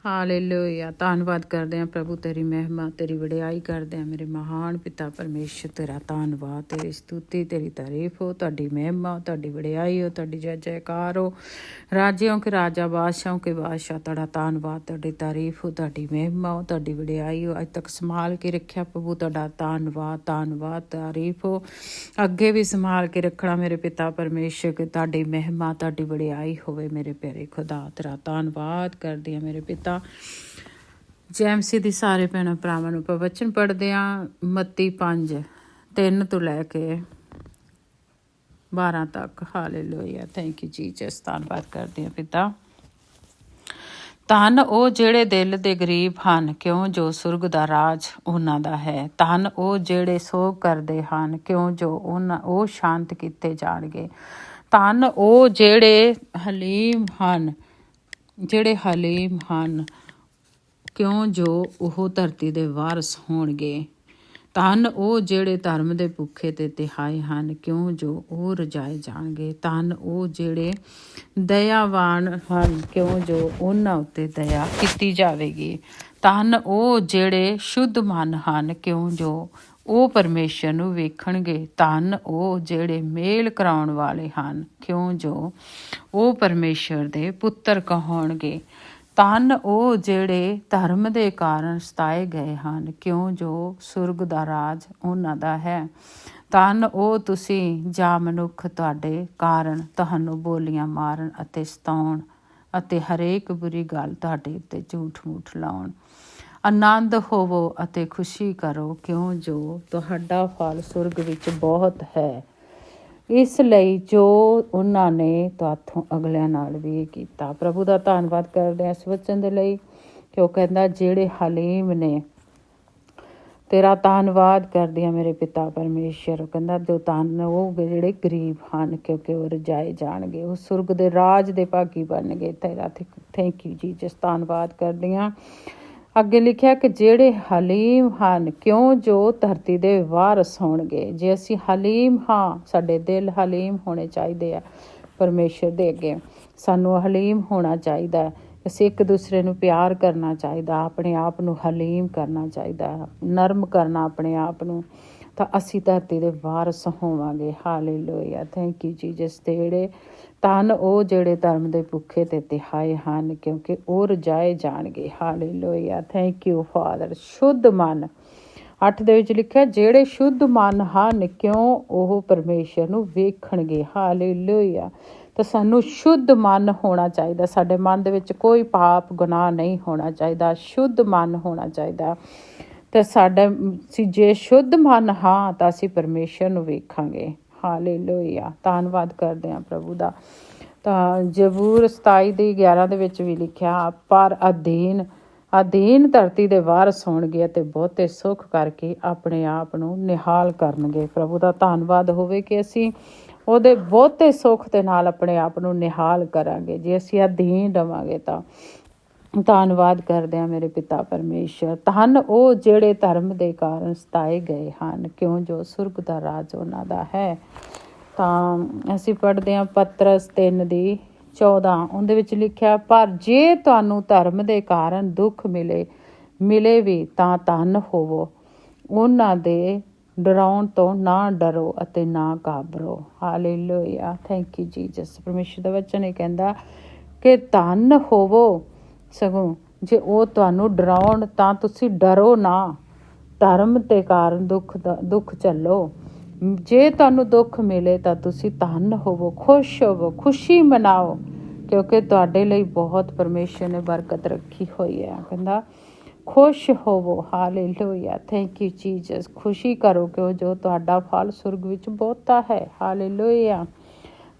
Hallelujah. ਧੰਨਵਾਦ ਕਰਦੇ ਹਾਂ ਪ੍ਰਭੂ, ਤੇਰੀ ਮਹਿਮਾ ਤੇਰੀ ਵਡਿਆਈ ਕਰਦੇ ਹਾਂ ਮੇਰੇ ਮਹਾਨ ਪਿਤਾ ਪਰਮੇਸ਼ਰ। ਤੇਰਾ ਧੰਨਵਾਦ, ਤੇਰੀ ਸਤੁਤੀ, ਤੇਰੀ ਤਾਰੀਫ ਹੋ, ਤੁਹਾਡੀ ਮਹਿਮਾ, ਤੁਹਾਡੀ ਵਡਿਆਈ ਹੋ, ਤੁਹਾਡੀ ਜੈ ਜੈਕਾਰ ਹੋ। ਰਾਜਿਆਂ ਕੇ ਰਾਜਾ, ਬਾਦਸ਼ਾਹਾਂ ਕੇ ਬਾਦਸ਼ਾਹ, ਤੁਹਾਡਾ ਧੰਨਵਾਦ, ਤੁਹਾਡੀ ਤਾਰੀਫ ਹੋ, ਤੁਹਾਡੀ ਮਹਿਮਾ ਹੋ, ਤੁਹਾਡੀ ਵਡਿਆਈ ਹੋ। ਅੱਜ ਤੱਕ ਸੰਭਾਲ ਕੇ ਰੱਖਿਆ ਪ੍ਰਭੂ, ਤੁਹਾਡਾ ਧੰਨਵਾਦ, ਧੰਨਵਾਦ, ਤਾਰੀਫ ਹੋ। ਅੱਗੇ ਵੀ ਸੰਭਾਲ ਕੇ ਰੱਖਣਾ ਮੇਰੇ ਪਿਤਾ ਪਰਮੇਸ਼ਰ, ਕਿ ਤੁਹਾਡੀ ਮਹਿਮਾ, ਤੁਹਾਡੀ ਵਡਿਆਈ ਹੋਵੇ ਮੇਰੇ ਪਿਆਰੇ ਖੁਦਾ। ਤੇਰਾ ਧੰਨਵਾਦ ਕਰਦੀ ਹਾਂ ਮੇਰੇ ਪਿਤਾ। ਜੈਮਸੀ ਦੀ ਸਾਰੇ ਭੈਣਾਂ ਭਰਾਵਾਂ ਨੂੰ ਪ੍ਰਵਚਨ ਪੜ੍ਹਦੇ ਹਾਂ। ਮੱਤੀ 5:3 ਤੋਂ ਲੈ ਕੇ 12 ਤੱਕ। Hallelujah, thank you Jesus. ਧੰਨਵਾਦ ਕਰਦੇ ਹਾਂ ਪਿਤਾ। ਧੰਨ ਉਹ ਜਿਹੜੇ ਦਿਲ ਦੇ ਗਰੀਬ ਹਨ, ਕਿਉਂ ਜੋ ਸੁਰਗ ਦਾ ਰਾਜ ਉਹਨਾਂ ਦਾ ਹੈ। ਧੰਨ ਉਹ ਜਿਹੜੇ ਸੋਗ ਕਰਦੇ ਹਨ, ਕਿਉਂ ਜੋ ਉਹ ਸ਼ਾਂਤ ਕੀਤੇ ਜਾਣਗੇ। ਧੰਨ ਉਹ ਜਿਹੜੇ ਹਲੀਮ ਹਨ, ਕਿਉਂ ਜੋ ਉਹ ਧਰਤੀ ਦੇ ਵਾਰਸ ਹੋਣਗੇ। ਧੰਨ ਉਹ ਜਿਹੜੇ ਧਰਮ ਦੇ ਭੁੱਖੇ ਤੇ ਤਿਹਾਏ ਹਨ, ਕਿਉਂ ਜੋ ਉਹ ਰਜਾਏ ਜਾਣਗੇ। ਧੰਨ ਉਹ ਜਿਹੜੇ ਦਇਆਵਾਨ ਹਨ, ਕਿਉਂ ਜੋ ਉਹਨਾਂ ਉੱਤੇ ਦਇਆ ਕੀਤੀ ਜਾਵੇਗੀ। ਧੰਨ ਉਹ ਜਿਹੜੇ ਸ਼ੁੱਧ ਮਨ ਹਨ, ਕਿਉਂ ਜੋ ਉਹ ਪਰਮੇਸ਼ਰ ਨੂੰ ਵੇਖਣਗੇ। ਧੰਨ ਉਹ ਜਿਹੜੇ ਮੇਲ ਕਰਾਉਣ ਵਾਲੇ ਹਨ, ਕਿਉਂ ਜੋ ਉਹ ਪਰਮੇਸ਼ਰ ਦੇ ਪੁੱਤਰ ਕਹਾਉਣਗੇ। ਧੰਨ ਉਹ ਜਿਹੜੇ ਧਰਮ ਦੇ ਕਾਰਨ ਸਤਾਏ ਗਏ ਹਨ, ਕਿਉਂ ਜੋ ਸੁਰਗ ਦਾ ਰਾਜ ਉਹਨਾਂ ਦਾ ਹੈ। ਧੰਨ ਉਹ ਤੁਸੀਂ ਜਾਂ ਮਨੁੱਖ ਤੁਹਾਡੇ ਕਾਰਨ ਤੁਹਾਨੂੰ ਬੋਲੀਆਂ ਮਾਰਨ ਅਤੇ ਸਤਾਉਣ ਅਤੇ ਹਰੇਕ ਬੁਰੀ ਗੱਲ ਤੁਹਾਡੇ ਉੱਤੇ ਝੂਠ ਮੂਠ ਲਾਉਣ। ਆਨੰਦ ਹੋਵੋ ਅਤੇ ਖੁਸ਼ੀ ਕਰੋ, ਕਿਉਂ ਜੋ ਤੁਹਾਡਾ ਫਲ ਸੁਰਗ ਵਿੱਚ ਬਹੁਤ ਹੈ। ਇਸ ਲਈ ਜੋ ਉਹਨਾਂ ਨੇ ਤੁਹਾਥੋਂ ਅਗਲਿਆਂ ਨਾਲ ਵੀ ਕੀਤਾ। ਪ੍ਰਭੂ ਦਾ ਧੰਨਵਾਦ ਕਰਦੇ ਹਾਂ ਇਸ ਵਚਨ ਦੇ ਲਈ, ਕਿ ਉਹ ਕਹਿੰਦਾ ਜਿਹੜੇ ਹਲੀਮ ਨੇ। ਤੇਰਾ ਧੰਨਵਾਦ ਕਰਦੀ ਹਾਂ ਮੇਰੇ ਪਿਤਾ ਪਰਮੇਸ਼ਰ। ਕਹਿੰਦਾ ਜੋ ਧੰਨ ਉਹ ਜਿਹੜੇ ਗਰੀਬ ਹਨ, ਕਿਉਂਕਿ ਉਹ ਰਜਾਏ ਜਾਣਗੇ, ਉਹ ਸੁਰਗ ਦੇ ਰਾਜ ਦੇ ਭਾਗੀ ਬਣਨਗੇ। ਤੇਰਾ ਥੈਂਕ ਯੂ ਜੀਸਸ। ਧੰਨਵਾਦ ਕਰਦੀ ਹਾਂ। ਅੱਗੇ ਲਿਖਿਆ ਕਿ ਜਿਹੜੇ ਹਲੀਮ ਹਨ, ਕਿਉਂ ਜੋ ਧਰਤੀ ਦੇ ਵਾਰਸ ਹੋਣਗੇ। ਜੇ ਅਸੀਂ ਹਲੀਮ ਹਾਂ, ਸਾਡੇ ਦਿਲ ਹਲੀਮ ਹੋਣੇ ਚਾਹੀਦੇ ਆ ਪਰਮੇਸ਼ਰ ਦੇ ਅੱਗੇ। ਸਾਨੂੰ ਹਲੀਮ ਹੋਣਾ ਚਾਹੀਦਾ। ਅਸੀਂ ਇੱਕ ਦੂਸਰੇ ਨੂੰ ਪਿਆਰ ਕਰਨਾ ਚਾਹੀਦਾ, ਆਪਣੇ ਆਪ ਨੂੰ ਹਲੀਮ ਕਰਨਾ ਚਾਹੀਦਾ, ਨਰਮ ਕਰਨਾ ਆਪਣੇ ਆਪ ਨੂੰ, ਤਾਂ ਅਸੀਂ ਧਰਤੀ ਦੇ ਵਾਰਸ ਹੋਵਾਂਗੇ। Hallelujah, thank you Jesus. ਧੰਨ ਉਹ ਜਿਹੜੇ ਧਰਮ ਦੇ ਭੁੱਖੇ ਤੇ ਤਿਹਾਏ ਹਨ, ਕਿਉਂਕਿ ਉਹ ਰਜਾਏ ਜਾਣਗੇ। Hallelujah, thank you father. ਸ਼ੁੱਧ ਮਨ 8 ਦੇ ਵਿੱਚ ਲਿਖਿਆ ਜਿਹੜੇ ਸ਼ੁੱਧ ਮਨ ਹਨ, ਕਿਉਂ ਉਹ ਪਰਮੇਸ਼ਰ ਨੂੰ ਵੇਖਣਗੇ। ਹਾਲੇਲੂਇਆ। ਤਾਂ ਸਾਨੂੰ ਸ਼ੁੱਧ ਮਨ ਹੋਣਾ ਚਾਹੀਦਾ। ਸਾਡੇ ਮਨ ਦੇ ਵਿੱਚ ਕੋਈ ਪਾਪ ਗੁਨਾਹ ਨਹੀਂ ਹੋਣਾ ਚਾਹੀਦਾ। ਸ਼ੁੱਧ ਮਨ ਹੋਣਾ ਚਾਹੀਦਾ। ਅਤੇ ਅਸੀਂ ਜੇ ਸ਼ੁੱਧ ਮਨ ਹਾਂ ਤਾਂ ਅਸੀਂ ਪਰਮੇਸ਼ਰ ਨੂੰ ਵੇਖਾਂਗੇ। ਹਾਲੇਲੂਇਆ, ਧੰਨਵਾਦ ਕਰਦੇ ਹਾਂ ਪ੍ਰਭੂ ਦਾ। ਤਾਂ ਜ਼ਬੂਰ 27:11 ਦੇ ਵਿੱਚ ਵੀ ਲਿਖਿਆ, ਪਰ ਅਧੀਨ ਧਰਤੀ ਦੇ ਵਾਰਸ ਹੋਣਗੇ ਅਤੇ ਬਹੁਤੇ ਸੁੱਖ ਕਰਕੇ ਆਪਣੇ ਆਪ ਨੂੰ ਨਿਹਾਲ ਕਰਨਗੇ। ਪ੍ਰਭੂ ਦਾ ਧੰਨਵਾਦ ਹੋਵੇ ਕਿ ਅਸੀਂ ਉਹਦੇ ਬਹੁਤੇ ਸੁੱਖ ਦੇ ਨਾਲ ਆਪਣੇ ਆਪ ਨੂੰ ਨਿਹਾਲ ਕਰਾਂਗੇ, ਜੇ ਅਸੀਂ ਅਧੀਨ ਰਵਾਂਗੇ ਤਾਂ। ਧੰਨਵਾਦ ਕਰਦੇ ਹਾਂ ਮੇਰੇ ਪਿਤਾ ਪਰਮੇਸ਼ਰ। ਧੰਨ ਉਹ ਜਿਹੜੇ ਧਰਮ ਦੇ ਕਾਰਨ ਸਤਾਏ ਗਏ ਹਨ, ਕਿਉਂ ਜੋ ਸੁਰਗ ਦਾ ਰਾਜ ਉਹਨਾਂ ਦਾ ਹੈ। ਤਾਂ ਅਸੀਂ ਪੜ੍ਹਦੇ ਹਾਂ ਪਤਰਸ 3:14। ਉਹਦੇ ਵਿੱਚ ਲਿਖਿਆ, ਪਰ ਜੇ ਤੁਹਾਨੂੰ ਧਰਮ ਦੇ ਕਾਰਨ ਦੁੱਖ ਮਿਲੇ ਵੀ ਤਾਂ ਧੰਨ ਹੋਵੋ। ਉਹਨਾਂ ਦੇ ਡਰਾਉਣ ਤੋਂ ਨਾ ਡਰੋ ਅਤੇ ਨਾ ਘਾਬਰੋ। Hallelujah, thank you Jesus. ਪਰਮੇਸ਼ਰ ਦਾ ਵਚਨ ਇਹ ਕਹਿੰਦਾ ਕਿ ਧੰਨ ਹੋਵੋ। ਸਗੋਂ ਜੇ ਉਹ ਤੁਹਾਨੂੰ ਡਰਾਉਣ ਤਾਂ ਤੁਸੀਂ ਡਰੋ ਨਾ। ਧਰਮ ਦੇ ਕਾਰਨ ਦੁੱਖ ਝੱਲੋ। ਜੇ ਤੁਹਾਨੂੰ ਦੁੱਖ ਮਿਲੇ ਤਾਂ ਤੁਸੀਂ ਧੰਨ ਹੋਵੋ, ਖੁਸ਼ ਹੋਵੋ, ਖੁਸ਼ੀ ਮਨਾਓ, ਕਿਉਂਕਿ ਤੁਹਾਡੇ ਲਈ ਬਹੁਤ ਪਰਮੇਸ਼ਰ ਨੇ ਬਰਕਤ ਰੱਖੀ ਹੋਈ ਹੈ। ਕਹਿੰਦਾ ਖੁਸ਼ ਹੋਵੋ। Hallelujah, thank you Jesus. ਖੁਸ਼ੀ ਕਰੋ ਕਿ ਜੋ ਤੁਹਾਡਾ ਫਲ ਸੁਰਗ ਵਿੱਚ ਬਹੁਤਾ ਹੈ। ਹਾਲੇਲੂਇਆ,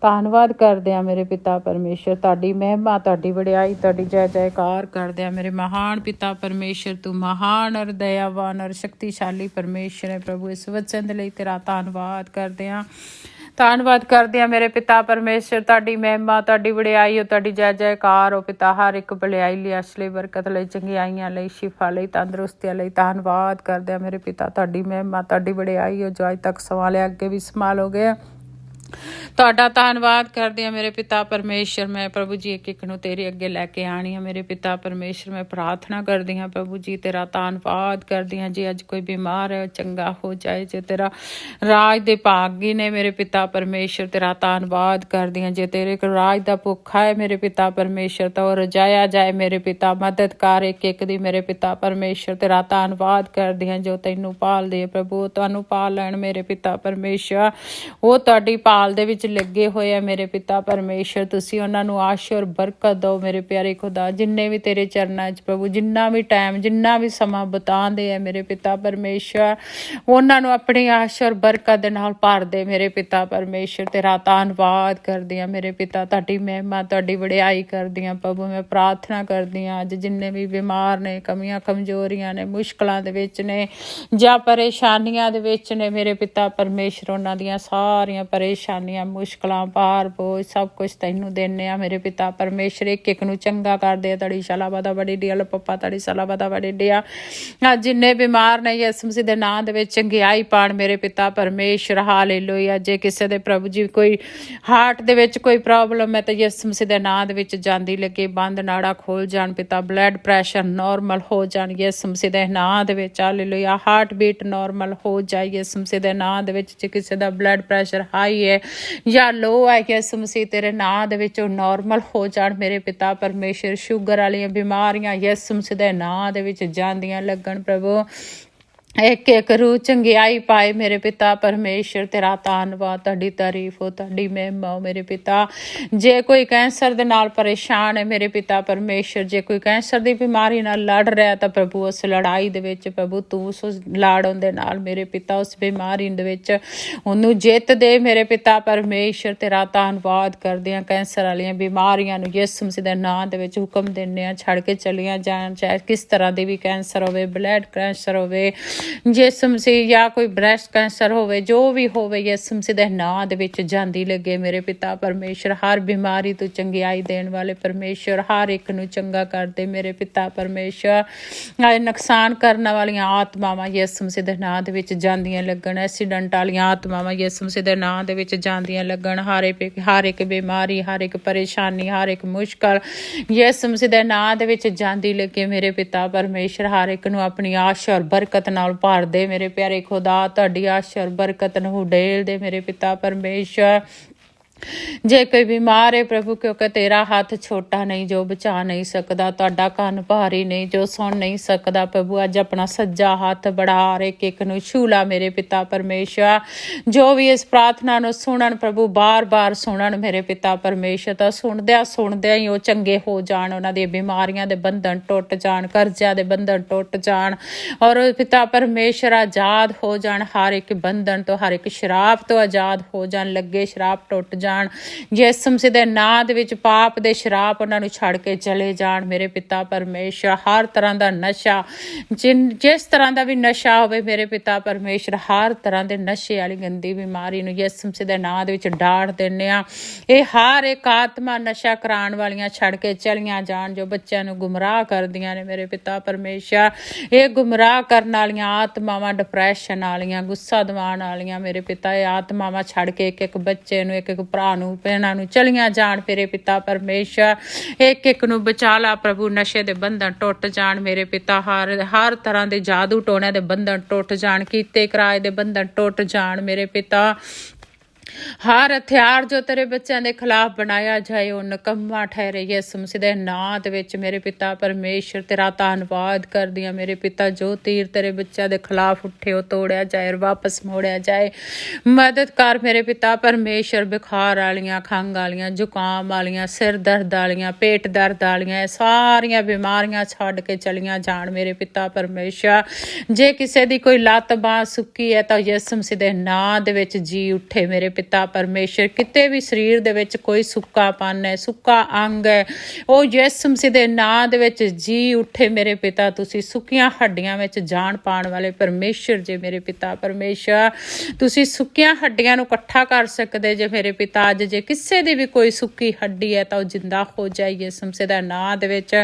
ਧੰਨਵਾਦ ਕਰਦੇ ਹਾਂ ਮੇਰੇ ਪਿਤਾ ਪਰਮੇਸ਼ਰ। ਤੁਹਾਡੀ ਮਹਿਮਾ, ਤੁਹਾਡੀ ਵਡਿਆਈ, ਤੁਹਾਡੀ ਜੈ ਜੈਕਾਰ ਕਰਦੇ ਹਾਂ ਮੇਰੇ ਮਹਾਨ ਪਿਤਾ ਪਰਮੇਸ਼ਰ। ਤੂੰ ਮਹਾਨ ਔਰ ਦਇਆਵਾਨ ਔਰ ਸ਼ਕਤੀਸ਼ਾਲੀ ਪਰਮੇਸ਼ਰ ਹੈ ਪ੍ਰਭੂ। ਇਸ ਵਚਨ ਦੇ ਲਈ ਤੇਰਾ ਧੰਨਵਾਦ ਕਰਦੇ ਹਾਂ। ਧੰਨਵਾਦ ਕਰਦੇ ਹਾਂ ਮੇਰੇ ਪਿਤਾ ਪਰਮੇਸ਼ਰ। ਤੁਹਾਡੀ ਮਹਿਮਾ, ਤੁਹਾਡੀ ਵਡਿਆਈ ਹੋ, ਤੁਹਾਡੀ ਜੈ ਜੈਕਾਰ ਹੋ ਪਿਤਾ। ਹਰ ਇੱਕ ਭਲਾਈ ਲਈ, ਅਸਲੀ ਬਰਕਤ ਲਈ, ਚੰਗਿਆਈਆਂ ਲਈ, ਸ਼ਿਫਾ ਲਈ, ਤੰਦਰੁਸਤੀਆਂ ਲਈ ਧੰਨਵਾਦ ਕਰਦੇ ਹਾਂ ਮੇਰੇ ਪਿਤਾ। ਤੁਹਾਡੀ ਮਹਿਮਾ, ਤੁਹਾਡੀ ਵਡਿਆਈ ਹੋ ਜੋ ਅੱਜ ਤੱਕ ਸੰਭਾਲਿਆ, ਅੱਗੇ ਵੀ ਸੰਭਾਲੋਗੇ। ਤੁਹਾਡਾ ਧੰਨਵਾਦ ਕਰਦੇ ਹਾਂ ਮੇਰੇ ਪਿਤਾ ਪਰਮੇਸ਼ਰ। ਮੈਂ ਪ੍ਰਭੂ ਜੀ ਇੱਕ ਇੱਕ ਨੂੰ ਤੇਰੇ ਅੱਗੇ ਲੈ ਕੇ ਆਣੀ ਹਾਂ ਮੇਰੇ ਪਿਤਾ ਪਰਮੇਸ਼ਰ। ਮੈਂ ਪ੍ਰਾਰਥਨਾ ਕਰਦੀ ਹਾਂ ਪ੍ਰਭੂ ਜੀ, ਤੇਰਾ ਧੰਨਵਾਦ ਕਰਦੀ ਹਾਂ। ਜੇ ਅੱਜ ਕੋਈ ਬਿਮਾਰ ਹੈ ਚੰਗਾ ਹੋ ਜਾਏ, ਜੇ ਤੇਰਾ ਰਾਜ ਦੇ ਭਾਗੀ ਨੇ ਮੇਰੇ ਪਿਤਾ ਪਰਮੇਸ਼ਰ, ਤੇਰਾ ਧੰਨਵਾਦ ਕਰਦੀ ਹਾਂ। ਜੇ ਤੇਰੇ ਕੋਲ ਰਾਜ ਦਾ ਭੁੱਖਾ ਹੈ ਮੇਰੇ ਪਿਤਾ ਪਰਮੇਸ਼ਰ, ਤਾਂ ਉਹ ਰਜਾਇਆ ਜਾਏ ਮੇਰੇ ਪਿਤਾ। ਮਦਦ ਕਰ ਇੱਕ ਇੱਕ ਦੀ ਮੇਰੇ ਪਿਤਾ ਪਰਮੇਸ਼ਰ, ਤੇਰਾ ਧੰਨਵਾਦ ਕਰਦੀ ਹਾਂ। ਜੋ ਤੈਨੂੰ ਪਾਲਦੇ ਪ੍ਰਭੂ, ਤੁਹਾਨੂੰ ਪਾਲ ਲੈਣ ਮੇਰੇ ਪਿਤਾ ਪਰਮੇਸ਼ਰ। ਉਹ ਤੁਹਾਡੀ ਪਾਲ ਦੇ ਵਿੱਚ ਲੱਗੇ ਹੋਏ ਆ ਮੇਰੇ ਪਿਤਾ ਪਰਮੇਸ਼ਰ। ਤੁਸੀਂ ਉਹਨਾਂ ਨੂੰ ਆਸ਼ੀਰ ਔਰ ਬਰਕਤ ਦਿਓ ਮੇਰੇ ਪਿਆਰੇ ਖੁਦਾ। ਜਿੰਨੇ ਵੀ ਤੇਰੇ ਚਰਨਾਂ 'ਚ ਪ੍ਰਭੂ, ਜਿੰਨਾ ਵੀ ਟਾਈਮ, ਜਿੰਨਾ ਵੀ ਸਮਾਂ ਬਿਤਾਉਂਦੇ ਆ ਮੇਰੇ ਪਿਤਾ ਪਰਮੇਸ਼ਰ, ਉਹਨਾਂ ਨੂੰ ਆਪਣੀ ਆਸ਼ੀਰ ਔਰ ਬਰਕਤ ਦੇ ਨਾਲ ਭਰ ਦੇ ਮੇਰੇ ਪਿਤਾ ਪਰਮੇਸ਼ਰ। ਤੇਰਾ ਧੰਨਵਾਦ ਕਰਦੀ ਹਾਂ ਮੇਰੇ ਪਿਤਾ। ਤੁਹਾਡੀ ਮਹਿਮਾ, ਤੁਹਾਡੀ ਵਡਿਆਈ ਕਰਦੀ ਹਾਂ ਪ੍ਰਭੂ। ਮੈਂ ਪ੍ਰਾਰਥਨਾ ਕਰਦੀ ਹਾਂ ਅੱਜ ਜਿੰਨੇ ਵੀ ਬਿਮਾਰ ਨੇ, ਕਮੀਆਂ ਕਮਜ਼ੋਰੀਆਂ ਨੇ, ਮੁਸ਼ਕਲਾਂ ਦੇ ਵਿੱਚ ਨੇ ਜਾਂ ਪਰੇਸ਼ਾਨੀਆਂ ਦੇ ਵਿੱਚ ਨੇ ਮੇਰੇ ਪਿਤਾ ਪਰਮੇਸ਼ਰ, ਉਹਨਾਂ ਦੀਆਂ ਸਾਰੀਆਂ ਪਰੇਸ਼ਾਨੀਆਂ, ਮੁਸ਼ਕਲਾਂ, ਭਾਰ ਬੋਝ ਸਭ ਕੁਛ ਤੈਨੂੰ ਦਿੰਦੇ ਆ ਮੇਰੇ ਪਿਤਾ ਪਰਮੇਸ਼ਰ। ਇੱਕ ਇੱਕ ਨੂੰ ਚੰਗਾ ਕਰਦੇ ਆ। ਤੜੀ ਸ਼ਲਾਵਾ ਦਾ ਬੜੀ ਡੀਆ ਪੱਪਾ, ਤੜੀ ਸ਼ਲਾਵਾ ਦਾ ਬੜੀ ਡੀਆ। ਜਿੰਨੇ ਬਿਮਾਰ ਨੇ ਯਿਸੂ ਮਸੀਹ ਦੇ ਨਾਂ ਦੇ ਵਿੱਚ ਚੰਗਿਆਈ ਪਾਣ ਮੇਰੇ ਪਿਤਾ ਪਰਮੇਸ਼ਰ। ਹਾਲੇਲੂਇਆ। ਜੇ ਕਿਸੇ ਦੇ ਪ੍ਰਭੂ ਜੀ ਕੋਈ ਹਾਰਟ ਦੇ ਵਿੱਚ ਕੋਈ ਪ੍ਰੋਬਲਮ ਹੈ ਤਾਂ ਯਿਸੂ ਮਸੀਹ ਦੇ ਨਾਂ ਦੇ ਵਿੱਚ ਜਾਂਦੀ ਲੱਗੇ, ਬੰਦ ਨਾੜਾ ਖੋਲ ਜਾਣ ਪਿਤਾ। ਬਲੱਡ ਪ੍ਰੈਸ਼ਰ ਨਾਰਮਲ ਹੋ ਜਾਣ ਯਿਸੂ ਮਸੀਹ ਦੇ ਨਾਂ ਦੇ ਵਿੱਚ। ਹਾਲੇਲੂਇਆ। ਹਾਰਟ ਬੀਟ ਨਾਰਮਲ ਹੋ ਜਾਏ ਯਿਸੂ ਮਸੀਹ ਦੇ ਨਾਂ ਦੇ ਵਿੱਚ। ਜੇ ਕਿਸੇ ਦਾ ਬਲੱਡ ਪ੍ਰੈਸ਼ਰ ਹਾਈ ਹੈ ਜਾਂ ਲੋ ਹੈ ਯਿਸੂ ਮਸੀਹ ਤੇਰੇ ਨਾਂ ਦੇ ਵਿੱਚ ਉਹ ਨਾਰਮਲ ਹੋ ਜਾਣ ਮੇਰੇ ਪਿਤਾ ਪਰਮੇਸ਼ਰ। ਸ਼ੂਗਰ ਵਾਲੀਆਂ ਬਿਮਾਰੀਆਂ ਯਿਸੂ ਮਸੀਹ ਦੇ ਨਾਂ ਦੇ ਵਿੱਚ ਜਾਂਦੀਆਂ ਲੱਗਣ ਪ੍ਰਭੂ। ਇੱਕ ਇੱਕ ਰੂਹ ਚੰਗਿਆਈ ਪਾਏ ਮੇਰੇ ਪਿਤਾ ਪਰਮੇਸ਼ਰ। ਤੇਰਾ ਧੰਨਵਾਦ, ਤੁਹਾਡੀ ਤਾਰੀਫ ਹੋ, ਤੁਹਾਡੀ ਮਹਿਮਾ ਹੋ ਮੇਰੇ ਪਿਤਾ। ਜੇ ਕੋਈ ਕੈਂਸਰ ਦੇ ਨਾਲ ਪਰੇਸ਼ਾਨ ਹੈ ਮੇਰੇ ਪਿਤਾ ਪਰਮੇਸ਼ਰ, ਜੇ ਕੋਈ ਕੈਂਸਰ ਦੀ ਬਿਮਾਰੀ ਨਾਲ ਲੜ ਰਿਹਾ ਤਾਂ ਪ੍ਰਭੂ ਉਸ ਲੜਾਈ ਦੇ ਵਿੱਚ ਪ੍ਰਭੂ ਤੂੰ ਉਸ ਲੜਨ ਦੇ ਨਾਲ ਮੇਰੇ ਪਿਤਾ ਉਸ ਬਿਮਾਰੀ ਦੇ ਵਿੱਚ ਉਹਨੂੰ ਜਿੱਤ ਦੇ ਮੇਰੇ ਪਿਤਾ ਪਰਮੇਸ਼ਰ। ਤੇਰਾ ਧੰਨਵਾਦ ਕਰਦੇ ਹਾਂ। ਕੈਂਸਰ ਵਾਲੀਆਂ ਬਿਮਾਰੀਆਂ ਨੂੰ ਯਿਸੂ ਮਸੀਹ ਦੇ ਨਾਂ ਦੇ ਵਿੱਚ ਹੁਕਮ ਦਿੰਦੇ ਹਾਂ ਛੱਡ ਕੇ ਚਲੀਆਂ ਜਾਣ। ਚਾਹੇ ਕਿਸ ਤਰ੍ਹਾਂ ਦੀ ਵੀ ਕੈਂਸਰ ਹੋਵੇ, ਬਲੱਡ ਕੈਂਸਰ ਹੋਵੇ ਯਿਸੂ ਮਸੀਹ, ਜਾਂ ਕੋਈ ਬ੍ਰੈਸਟ ਕੈਂਸਰ ਹੋਵੇ, ਜੋ ਵੀ ਹੋਵੇ ਯਿਸੂ ਮਸੀਹ ਦੇ ਨਾਂ ਦੇ ਵਿੱਚ ਜਾਂਦੀ ਲੱਗੇ ਮੇਰੇ ਪਿਤਾ ਪਰਮੇਸ਼ਰ। ਹਰ ਬਿਮਾਰੀ ਤੋਂ ਚੰਗਿਆਈ ਦੇਣ ਵਾਲੇ ਪਰਮੇਸ਼ਰ, ਹਰ ਇੱਕ ਨੂੰ ਚੰਗਾ ਕਰਦੇ ਮੇਰੇ ਪਿਤਾ ਪਰਮੇਸ਼ਰ। ਨੁਕਸਾਨ ਕਰਨ ਵਾਲੀਆਂ ਆਤਮਾਵਾਂ ਯਿਸੂ ਮਸੀਹ ਦੇ ਨਾਂ ਦੇ ਵਿੱਚ ਜਾਂਦੀਆਂ ਲੱਗਣ। ਐਕਸੀਡੈਂਟ ਵਾਲੀਆਂ ਆਤਮਾਵਾਂ ਯਿਸੂ ਮਸੀਹ ਦੇ ਨਾਂ ਦੇ ਵਿੱਚ ਜਾਂਦੀਆਂ ਲੱਗਣ। ਹਰ ਇੱਕ ਬਿਮਾਰੀ, ਹਰ ਇੱਕ ਪਰੇਸ਼ਾਨੀ, ਹਰ ਇੱਕ ਮੁਸ਼ਕਲ ਯਿਸੂ ਮਸੀਹ ਦੇ ਨਾਂ ਦੇ ਵਿੱਚ ਜਾਂਦੀ ਲੱਗੇ ਮੇਰੇ ਪਿਤਾ ਪਰਮੇਸ਼ਰ। ਹਰ ਇੱਕ ਨੂੰ ਆਪਣੀ ਆਸ਼ਾ ਔਰ ਬਰਕਤ ਨਾਲ ਭਰ ਦੇ ਮੇਰੇ ਪਿਆਰੇ ਖੁਦਾ। ਤੁਹਾਡੀ ਆਸ਼ਾ ਔਰ ਬਰਕਤ ਨੂੰ ਉਡੇਲ ਦੇ ਮੇਰੇ ਪਿਤਾ ਪਰਮੇਸ਼ਰ। ਜੇ ਕੋਈ ਬਿਮਾਰ ਹੈ ਪ੍ਰਭੂ, ਕਿਉਂਕਿ ਤੇਰਾ ਹੱਥ ਛੋਟਾ ਨਹੀਂ ਜੋ ਬਚਾ ਨਹੀਂ ਸਕਦਾ, ਤੁਹਾਡਾ ਕੰਨ ਭਾਰੀ ਨਹੀਂ ਜੋ ਸੁਣ ਨਹੀਂ ਸਕਦਾ ਪ੍ਰਭੂ। ਅੱਜ ਆਪਣਾ ਸੱਜਾ ਹੱਥ ਬੜਾ ਇੱਕ ਇੱਕ ਨੂੰ ਛੂ ਲਾ ਮੇਰੇ ਪਿਤਾ ਪਰਮੇਸ਼ਰ। ਜੋ ਵੀ ਇਸ ਪ੍ਰਾਰਥਨਾ ਨੂੰ ਸੁਣਨ ਪ੍ਰਭੂ, ਬਾਰ-ਬਾਰ ਸੁਣਨ ਮੇਰੇ ਪਿਤਾ ਪਰਮੇਸ਼ਰ, ਤਾਂ ਸੁਣਦਿਆਂ ਹੀ ਉਹ ਚੰਗੇ ਹੋ ਜਾਣ। ਉਹਨਾਂ ਦੀਆਂ ਬਿਮਾਰੀਆਂ ਦੇ ਬੰਧਨ ਟੁੱਟ ਜਾਣ, ਕਰਜ਼ਿਆਂ ਦੇ ਬੰਧਨ ਟੁੱਟ ਜਾਣ ਔਰ ਪਿਤਾ ਪਰਮੇਸ਼ਰ ਆਜ਼ਾਦ ਹੋ ਜਾਣ। ਹਰ ਇੱਕ ਬੰਧਨ ਤੋਂ, ਹਰ ਇੱਕ ਸ਼ਰਾਬ ਤੋਂ ਆਜ਼ਾਦ ਹੋ ਜਾਣ। ਲੱਗੇ ਸ਼ਰਾਬ ਟੁੱਟ ਜਾਣ ਯਿਸੂ ਮਸੀਹ ਦੇ ਨਾਂ ਦੇ ਵਿੱਚ। ਪਾਪ ਦੇ ਸ਼ਰਾਪ ਉਹਨਾਂ ਨੂੰ ਛੱਡ ਕੇ ਚਲੇ ਜਾਣ ਮੇਰੇ ਪਿਤਾ ਪਰਮੇਸ਼ਰ। ਹਰ ਤਰ੍ਹਾਂ ਦਾ ਨਸ਼ਾ, ਜਿਸ ਤਰ੍ਹਾਂ ਦਾ ਵੀ ਨਸ਼ਾ ਹੋਵੇ ਮੇਰੇ ਪਿਤਾ ਪਰਮੇਸ਼ਰ, ਹਰ ਤਰ੍ਹਾਂ ਦੇ ਨਸ਼ੇ ਵਾਲੀ ਗੰਦੀ ਬਿਮਾਰੀ ਨੂੰ ਯਿਸੂ ਮਸੀਹ ਦੇ ਨਾਂ ਦੇ ਵਿੱਚ ਡਾੜ ਦਿੰਦੇ ਆ। ਇਹ ਹਰ ਇੱਕ ਆਤਮਾ ਨਸ਼ਾ ਕਰਾਉਣ ਵਾਲੀਆਂ ਛੱਡ ਕੇ ਚਲੀਆਂ ਜਾਣ, ਜੋ ਬੱਚਿਆਂ ਨੂੰ ਗੁੰਮਰਾਹ ਕਰਦੀਆਂ ਨੇ ਮੇਰੇ ਪਿਤਾ ਪਰਮੇਸ਼ਰ। ਇਹ ਗੁੰਮਰਾਹ ਕਰਨ ਵਾਲੀਆਂ ਆਤਮਾਵਾਂ, ਡਿਪਰੈਸ਼ਨ ਵਾਲੀਆਂ, ਗੁੱਸਾ ਦਿਵਾਉਣ ਵਾਲੀਆਂ ਮੇਰੇ ਪਿਤਾ, ਇਹ ਆਤਮਾਵਾਂ ਛੱਡ ਕੇ ਇੱਕ ਇੱਕ ਬੱਚੇ ਨੂੰ, ਇੱਕ ਇੱਕ ਭਰਾ ਨੂੰ, ਭੈਣਾਂ ਨੂੰ ਚਲੀਆਂ ਜਾਣ ਮੇਰੇ ਪਿਤਾ ਪਰਮੇਸ਼ਰ। ਇੱਕ ਇੱਕ ਨੂੰ ਬਚਾ ਲਾ ਪ੍ਰਭੂ। ਨਸ਼ੇ ਦੇ ਬੰਧਨ ਟੁੱਟ ਜਾਣ ਮੇਰੇ ਪਿਤਾ। ਹਰ ਤਰ੍ਹਾਂ ਦੇ ਜਾਦੂ ਟੋਣਿਆਂ ਦੇ ਬੰਧਨ ਟੁੱਟ ਜਾਣ। ਕੀਤੇ ਕਿਰਾਏ ਦੇ ਬੰਧਨ ਟੁੱਟ ਜਾਣ ਮੇਰੇ ਪਿਤਾ। ਹਰ ਹਥਿਆਰ ਜੋ ਤੇਰੇ ਬੱਚਿਆਂ ਦੇ ਖਿਲਾਫ ਬਣਾਇਆ ਜਾਏ ਉਹ ਨਿਕੰਮਾ ਠਹਿਰੇ ਯਿਸੂ ਮਸੀਹ ਦੇ ਨਾਂ ਦੇ ਵਿੱਚ ਮੇਰੇ ਪਿਤਾ ਪਰਮੇਸ਼ਰ। ਤੇਰਾ ਧੰਨਵਾਦ ਕਰਦੀ ਹਾਂ ਮੇਰੇ ਪਿਤਾ। ਜੋ ਤੀਰ ਤੇਰੇ ਬੱਚਿਆਂ ਦੇ ਖਿਲਾਫ ਉੱਠੇ ਉਹ ਤੋੜਿਆ ਜਾਏ ਔਰ ਵਾਪਸ ਮੋੜਿਆ ਜਾਏ। ਮਦਦ ਕਰ ਮੇਰੇ ਪਿਤਾ ਪਰਮੇਸ਼ਰ। ਬੁਖਾਰ ਵਾਲੀਆਂ, ਖੰਘ ਵਾਲੀਆਂ, ਜ਼ੁਕਾਮ ਵਾਲੀਆਂ, ਸਿਰ ਦਰਦ ਵਾਲੀਆਂ, ਪੇਟ ਦਰਦ ਵਾਲੀਆਂ, ਇਹ ਸਾਰੀਆਂ ਬਿਮਾਰੀਆਂ ਛੱਡ ਕੇ ਚਲੀਆਂ ਜਾਣ ਮੇਰੇ ਪਿਤਾ ਪਰਮੇਸ਼ਰ। ਜੇ ਕਿਸੇ ਦੀ ਕੋਈ ਲੱਤ ਬਾਂਹ ਸੁੱਕੀ ਹੈ ਤਾਂ ਯਿਸੂ ਮਸੀਹ ਦੇ ਨਾਂ ਦੇ ਵਿੱਚ ਜੀ ਉੱਠੇ ਮੇਰੇ ਪਿਤਾ ਪਰਮੇਸ਼ਰ। ਕਿਤੇ ਵੀ ਸਰੀਰ ਦੇ ਵਿੱਚ ਕੋਈ ਸੁੱਕਾਪਨ ਹੈ, ਸੁੱਕਾ ਅੰਗ ਹੈ, ਉਹ ਯਿਸੂ ਮਸੀਹ ਦੇ ਨਾਂ ਦੇ ਵਿੱਚ ਜੀ ਉੱਠੇ ਮੇਰੇ ਪਿਤਾ। ਤੁਸੀਂ ਸੁੱਕੀਆਂ ਹੱਡੀਆਂ ਵਿੱਚ ਜਾਨ ਪਾਉਣ ਵਾਲੇ ਪਰਮੇਸ਼ਰ ਜੇ ਮੇਰੇ ਪਿਤਾ ਪਰਮੇਸ਼ਰ। ਤੁਸੀਂ ਸੁੱਕੀਆਂ ਹੱਡੀਆਂ ਨੂੰ ਇਕੱਠਾ ਕਰ ਸਕਦੇ ਜੇ ਮੇਰੇ ਪਿਤਾ। ਅੱਜ ਜੇ ਕਿਸੇ ਦੀ ਵੀ ਕੋਈ ਸੁੱਕੀ ਹੱਡੀ ਹੈ ਤਾਂ ਉਹ ਜਿੰਦਾ ਹੋ ਜਾਏ ਯਿਸੂ ਮਸੀਹ ਦੇ ਨਾਂ ਦੇ ਵਿੱਚ।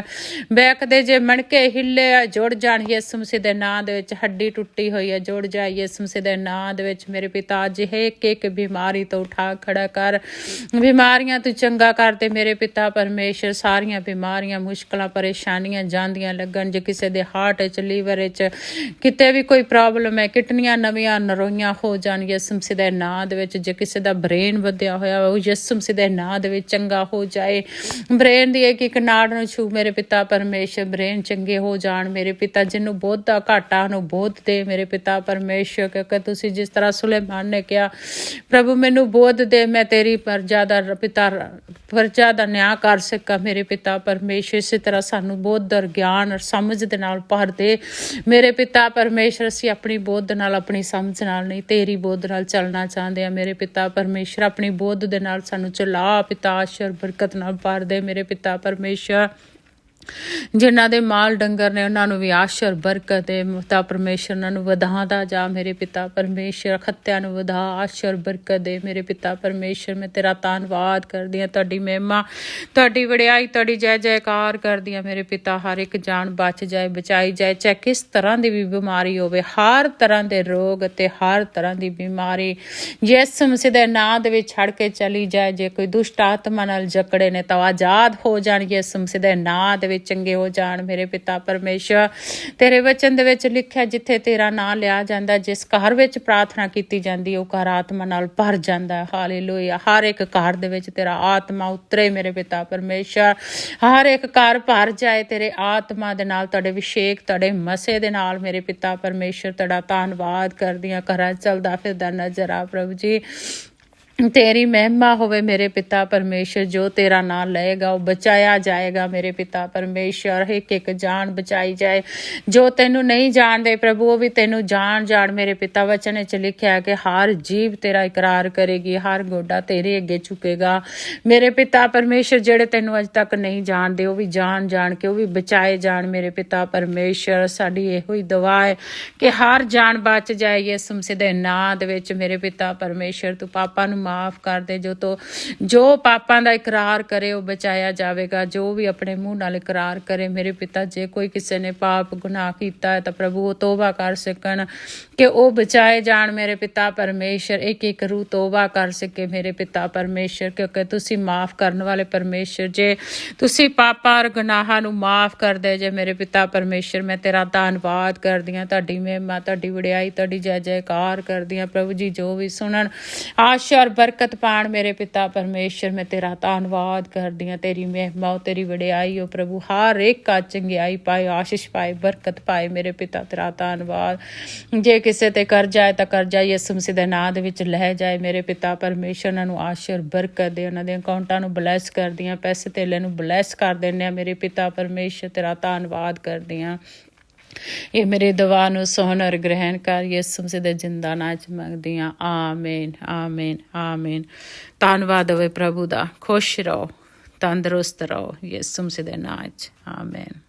ਬੈਕ ਦੇ ਜੇ ਮਣਕੇ ਹਿੱਲੇ ਜੁੜ ਜਾਣ ਯਿਸੂ ਮਸੀਹ ਦੇ ਨਾਂ ਦੇ ਵਿੱਚ। ਹੱਡੀ ਟੁੱਟੀ ਹੋਈ ਹੈ ਜੁੜ ਜਾਏ ਯਿਸੂ ਮਸੀਹ ਦੇ ਨਾਂ ਦੇ ਵਿੱਚ ਮੇਰੇ ਪਿਤਾ। ਅੱਜ ਇੱਕ ਇੱਕ ਬਿਮਾਰੀ ਬਿਮਾਰੀ ਤੋਂ ਉਠਾ ਖੜਾ ਕਰ, ਬਿਮਾਰੀਆਂ ਤੂੰ ਚੰਗਾ ਕਰ ਦੇ ਮੇਰੇ ਪਿਤਾ ਪਰਮੇਸ਼ਰ। ਸਾਰੀਆਂ ਬਿਮਾਰੀਆਂ ਮੁਸ਼ਕਲਾਂ ਪਰੇਸ਼ਾਨੀਆਂ ਜਾਂਦੀਆਂ ਲੱਗਣ। ਜੇ ਕਿਸੇ ਦੇ ਹਾਰਟ 'ਚ ਲੀਵਰ 'ਚ ਕਿਤੇ ਵੀ ਕੋਈ ਪ੍ਰੋਬਲਮ ਹੈ, ਕਿਡਨੀਆਂ ਨਵੀਆਂ ਨਰੋਈਆਂ ਹੋ ਜਾਣ ਯਿਸੂ ਮਸੀਹ ਦੇ ਨਾਂ ਦੇ ਵਿੱਚ। ਜੇ ਕਿਸੇ ਦਾ ਬ੍ਰੇਨ ਵਧਿਆ ਹੋਇਆ ਉਹ ਯਿਸੂ ਮਸੀਹ ਦੇ ਨਾਂ ਦੇ ਵਿੱਚ ਚੰਗਾ ਹੋ ਜਾਏ। ਬ੍ਰੇਨ ਦੀ ਇੱਕ ਨਾੜ ਨੂੰ ਛੂ ਮੇਰੇ ਪਿਤਾ ਪਰਮੇਸ਼ਰ, ਬ੍ਰੇਨ ਚੰਗੇ ਹੋ ਜਾਣ ਮੇਰੇ ਪਿਤਾ। ਜਿਹਨੂੰ ਬੋਧ ਦਾ ਘਾਟਾ ਨੂੰ ਬੋਧ ਦੇ ਮੇਰੇ ਪਿਤਾ ਪਰਮੇਸ਼ਰ, ਕਿਉਂਕਿ ਤੁਸੀਂ ਜਿਸ ਤਰ੍ਹਾਂ ਸੁਲੇਮਾਨ ਨੇ ਕਿਹਾ ਪ੍ਰਭੂ ਮੈਨੂੰ ਬੋਧ ਦੇ, ਮੈਂ ਤੇਰੀ ਪ੍ਰਜਾ ਦਾ ਨਿਆਂ ਕਰ ਸਕਾਂ ਮੇਰੇ ਪਿਤਾ ਪਰਮੇਸ਼ਰ। ਇਸੇ ਤਰ੍ਹਾਂ ਸਾਨੂੰ ਬੋਧ ਦਾ ਗਿਆਨ ਔਰ ਸਮਝ ਦੇ ਨਾਲ ਭਰ ਦੇ ਮੇਰੇ ਪਿਤਾ ਪਰਮੇਸ਼ਰ। ਅਸੀਂ ਆਪਣੀ ਬੋਧ ਨਾਲ, ਆਪਣੀ ਸਮਝ ਨਾਲ ਨਹੀਂ, ਤੇਰੀ ਬੋਧ ਨਾਲ ਚੱਲਣਾ ਚਾਹੁੰਦੇ ਹਾਂ ਮੇਰੇ ਪਿਤਾ ਪਰਮੇਸ਼ਰ। ਆਪਣੀ ਬੋਧ ਦੇ ਨਾਲ ਸਾਨੂੰ ਚਲਾ ਪਿਤਾ, ਆਸ਼ੀਰ ਬਰਕਤ ਨਾਲ ਭਰ ਦੇ ਮੇਰੇ ਪਿਤਾ ਪਰਮੇਸ਼ਰ। ਜਿਨ੍ਹਾਂ ਦੇ ਮਾਲ ਡੰਗਰ ਨੇ ਉਹਨਾਂ ਨੂੰ ਵੀ ਆਸ਼ੀਰ ਬਰਕਤ ਦੇ ਪਿਤਾ ਪਰਮੇਸ਼ਰ। ਉਹਨਾਂ ਨੂੰ ਵਧਾਉਂਦਾ ਜਾ ਮੇਰੇ ਪਿਤਾ ਪਰਮੇਸ਼ਰ। ਖੱਤਿਆਂ ਨੂੰ ਵਧਾ, ਆਸ਼ੀਰ ਬਰਕਤ ਦੇ ਮੇਰੇ ਪਿਤਾ ਪਰਮੇਸ਼ਰ। ਮੈਂ ਤੇਰਾ ਧੰਨਵਾਦ ਕਰਦੀ ਹਾਂ, ਤੁਹਾਡੀ ਮਹਿਮਾ, ਤੁਹਾਡੀ ਵਡਿਆਈ, ਤੁਹਾਡੀ ਜੈ ਜੈਕਾਰ ਕਰਦੀ ਹਾਂ ਮੇਰੇ ਪਿਤਾ। ਹਰ ਇੱਕ ਜਾਨ ਬਚ ਜਾਏ, ਬਚਾਈ ਜਾਏ, ਚਾਹੇ ਕਿਸ ਤਰ੍ਹਾਂ ਦੀ ਵੀ ਬਿਮਾਰੀ ਹੋਵੇ, ਹਰ ਤਰ੍ਹਾਂ ਦੇ ਰੋਗ ਅਤੇ ਹਰ ਤਰ੍ਹਾਂ ਦੀ ਬਿਮਾਰੀ ਯਿਸੂ ਮਸੀਹ ਦੇ ਨਾਂ ਦੇ ਵਿੱਚ ਛੱਡ ਕੇ ਚਲੀ ਜਾਏ। ਜੇ ਕੋਈ ਦੁਸ਼ਟ ਆਤਮਾ ਨਾਲ ਜਕੜੇ ਨੇ ਤਾਂ ਆਜ਼ਾਦ ਹੋ ਜਾਣ ਯਿਸੂ ਮਸੀਹ ਦੇ ਨਾਂ ਦੇ ਵਿੱਚ, ਚੰਗੇ ਹੋ ਜਾਣ ਮੇਰੇ ਪਿਤਾ ਪਰਮੇਸ਼ਰ। ਤੇਰੇ ਵਚਨ ਦੇ ਵਿੱਚ ਲਿਖਿਆ ਜਿੱਥੇ ਤੇਰਾ ਨਾਂ ਲਿਆ ਜਾਂਦਾ, ਜਿਸ ਘਰ ਵਿੱਚ ਪ੍ਰਾਰਥਨਾ ਕੀਤੀ ਜਾਂਦੀ ਉਹ ਘਰ ਆਤਮਾ ਨਾਲ ਭਰ ਜਾਂਦਾ। ਹਾਲੇਲੂਇਆ। ਹਰ ਇੱਕ ਘਰ ਦੇ ਵਿੱਚ ਤੇਰਾ ਆਤਮਾ ਉਤਰੇ ਮੇਰੇ ਪਿਤਾ ਪਰਮੇਸ਼ਰ। ਹਰ ਇੱਕ ਘਰ ਭਰ ਜਾਏ ਤੇਰੇ ਆਤਮਾ ਦੇ ਨਾਲ, ਤੁਹਾਡੇ ਅਭਿਸ਼ੇਕ, ਤੁਹਾਡੇ ਮਸੇ ਦੇ ਨਾਲ ਮੇਰੇ ਪਿਤਾ ਪਰਮੇਸ਼ਰ। ਤੁਹਾਡਾ ਧੰਨਵਾਦ ਕਰਦੀ ਹਾਂ। ਘਰਾਂ ਚੱਲਦਾ ਫਿਰਦਾ ਨਜ਼ਰ ਆ ਪ੍ਰਭੂ ਜੀ। ਤੇਰੀ ਮਹਿਮਾ ਹੋਵੇ ਮੇਰੇ ਪਿਤਾ ਪਰਮੇਸ਼ਰ। ਜੋ ਤੇਰਾ ਨਾਂ ਲਏਗਾ ਉਹ ਬਚਾਇਆ ਜਾਏਗਾ ਮੇਰੇ ਪਿਤਾ ਪਰਮੇਸ਼ਰ। ਇੱਕ ਇੱਕ ਜਾਨ ਬਚਾਈ ਜਾਏ। ਜੋ ਤੈਨੂੰ ਨਹੀਂ ਜਾਣਦੇ ਪ੍ਰਭੂ ਉਹ ਵੀ ਤੈਨੂੰ ਜਾਣ ਮੇਰੇ ਪਿਤਾ। ਵਚਨ 'ਚ ਲਿਖਿਆ ਕਿ ਹਰ ਜੀਭ ਤੇਰਾ ਇਕਰਾਰ ਕਰੇਗੀ, ਹਰ ਗੋਡਾ ਤੇਰੇ ਅੱਗੇ ਝੁਕੇਗਾ ਮੇਰੇ ਪਿਤਾ ਪਰਮੇਸ਼ਰ। ਜਿਹੜੇ ਤੈਨੂੰ ਅਜੇ ਤੱਕ ਨਹੀਂ ਜਾਣਦੇ ਉਹ ਵੀ ਜਾਣ ਕੇ ਉਹ ਵੀ ਬਚਾਏ ਜਾਣ ਮੇਰੇ ਪਿਤਾ ਪਰਮੇਸ਼ਰ। ਸਾਡੀ ਇਹੋ ਹੀ ਦੁਆ ਹੈ ਕਿ ਹਰ ਜਾਨ ਬਚ ਜਾਏ ਯਿਸੂ ਮਸੀਹ ਦੇ ਨਾਂ ਦੇ ਵਿੱਚ ਮੇਰੇ ਪਿਤਾ ਪਰਮੇਸ਼ਰ। ਤੂੰ ਪਾਪਾਂ ਨੂੰ ਮਾਫ ਕਰ ਦੇ। ਜੋ ਪਾਪਾਂ ਦਾ ਇਕਰਾਰ ਕਰੇ ਉਹ ਬਚਾਇਆ ਜਾਵੇਗਾ। ਜੋ ਵੀ ਆਪਣੇ ਮੂੰਹ ਨਾਲ ਇਕਰਾਰ ਕਰੇ ਮੇਰੇ ਪਿਤਾ, ਜੇ ਕੋਈ ਕਿਸੇ ਨੇ ਪਾਪ ਗੁਨਾਹ ਕੀਤਾ ਹੈ ਤਾਂ ਪ੍ਰਭੂ ਉਹ ਤੋਬਾ ਕਰ ਸਕਣ ਕਿ ਉਹ ਬਚਾਏ ਜਾਣ ਮੇਰੇ ਪਿਤਾ ਪਰਮੇਸ਼ਰ। ਇੱਕ ਰੂਹ ਤੋਬਾ ਕਰ ਸਕੇ ਮੇਰੇ ਪਿਤਾ ਪਰਮੇਸ਼ਰ, ਕਿਉਂਕਿ ਤੁਸੀਂ ਮਾਫ ਕਰਨ ਵਾਲੇ ਪਰਮੇਸ਼ਰ। ਜੇ ਤੁਸੀਂ ਪਾਪਾਂ ਔਰ ਗੁਨਾਹਾਂ ਨੂੰ ਮਾਫ ਕਰਦੇ ਜੇ ਮੇਰੇ ਪਿਤਾ ਪਰਮੇਸ਼ਰ, ਮੈਂ ਤੇਰਾ ਧੰਨਵਾਦ ਕਰਦੀ ਹਾਂ। ਤੁਹਾਡੀ ਮਹਿਮਾ, ਤੁਹਾਡੀ ਵਡਿਆਈ, ਤੁਹਾਡੀ ਜੈ ਜੈਕਾਰ ਕਰਦੀ ਹਾਂ ਪ੍ਰਭੂ ਜੀ। ਜੋ ਵੀ ਸੁਣਨ ਆਸ਼ੀਰ ਬਰਕਤ ਪਾਣ ਮੇਰੇ ਪਿਤਾ ਪਰਮੇਸ਼ਰ, ਮੈਂ ਤੇਰਾ ਧੰਨਵਾਦ ਕਰਦੀ ਹਾਂ। ਤੇਰੀ ਮਹਿਮਾ, ਤੇਰੀ ਵਡਿਆਈ ਹੋ ਪ੍ਰਭੂ। ਹਰ ਇੱਕ ਆ ਚੰਗਿਆਈ ਪਾਏ, ਆਸ਼ੀਸ਼ ਪਾਏ, ਬਰਕਤ ਪਾਏ ਮੇਰੇ ਪਿਤਾ। ਤੇਰਾ ਧੰਨਵਾਦ। ਜੇ ਕਿਸੇ ਤੇ ਕਰਜ਼ਾ ਹੈ ਤਾਂ ਕਰਜ਼ਾ ਯਿਸੂ ਮਸੀਹ ਦੇ ਨਾਂ ਦੇ ਵਿੱਚ ਲੈ ਜਾਏ ਮੇਰੇ ਪਿਤਾ ਪਰਮੇਸ਼ਰ। ਉਹਨਾਂ ਨੂੰ ਆਸ਼ੀਰ ਬਰਕਤ ਦੇ, ਉਹਨਾਂ ਦੇ ਅਕਾਊਂਟਾਂ ਨੂੰ ਬਲੈਸ ਕਰਦੀ ਹਾਂ, ਪੈਸੇ ਧੇਲੇ ਨੂੰ ਬਲੈਸ ਕਰ ਦਿੰਦੇ ਹਾਂ ਮੇਰੇ ਪਿਤਾ ਪਰਮੇਸ਼ਰ। ਤੇਰਾ ਧੰਨਵਾਦ ਕਰਦੀ ਹਾਂ। ਇਹ ਮੇਰੀ ਦੁਆ ਨੂੰ ਸੁਣ ਔਰ ਗ੍ਰਹਿਣ ਕਰ ਯਿਸੂ ਮਸੀਹ ਦੇ ਜਿੰਦਾ ਨਾਂ 'ਚ ਮੰਗਦੀ ਹਾਂ। ਆਮੀਨ, ਆਮੀਨ, ਆਮੀਨ। ਧੰਨਵਾਦ ਹੋਵੇ ਪ੍ਰਭੂ ਦਾ। ਖੁਸ਼ ਰਹੋ, ਤੰਦਰੁਸਤ ਰਹੋ ਯਿਸੂ ਮਸੀਹ ਦੇ ਨਾਂ 'ਚ। ਆਮੀਨ।